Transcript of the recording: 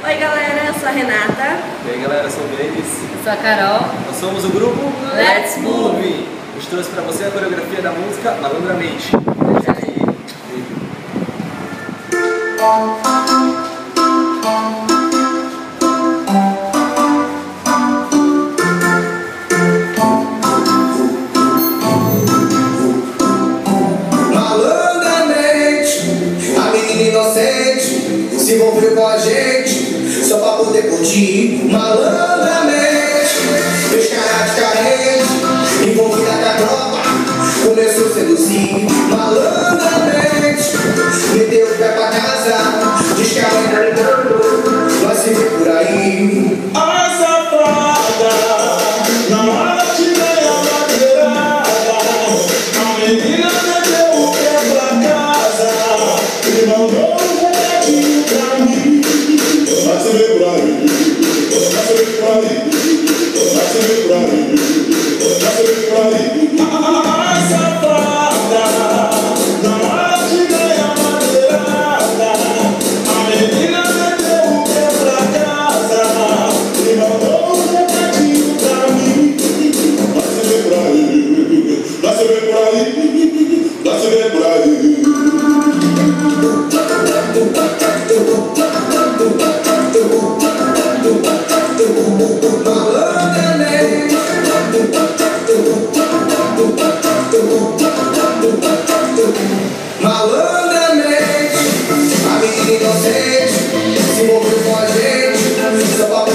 Oi galera, eu sou a Renata. E aí galera, eu sou o Denis. Eu sou a Carol. Nós somos o grupo Let's Move. A gente trouxe pra você a coreografia da música Malandramente. E aí, inocente se envolveu com a gente só pra poder curtir malandramente. Fez cara de carente, envolvida com a tropa, começou a seduzir malandramente. Meteu o pé pra casa, diz que a mãe tá ligando, nós se vê por aí. A safada, na hora de ganhar madeirada, a menina meteu o pé pra casa e mandou um recadinho pra mim. Vai se ver por aí, vai se ver por aí, vai se ver por aí, vai se ver por aí. A safada, na hora de ganhar madeirada, a menina meteu o pé pra casa e mandou um recadinho pra mim. Vai se ver por aí, vai se ver por aí, vai se ver por aí. Malandramente, a menina inocente se envolveu com a gente só pra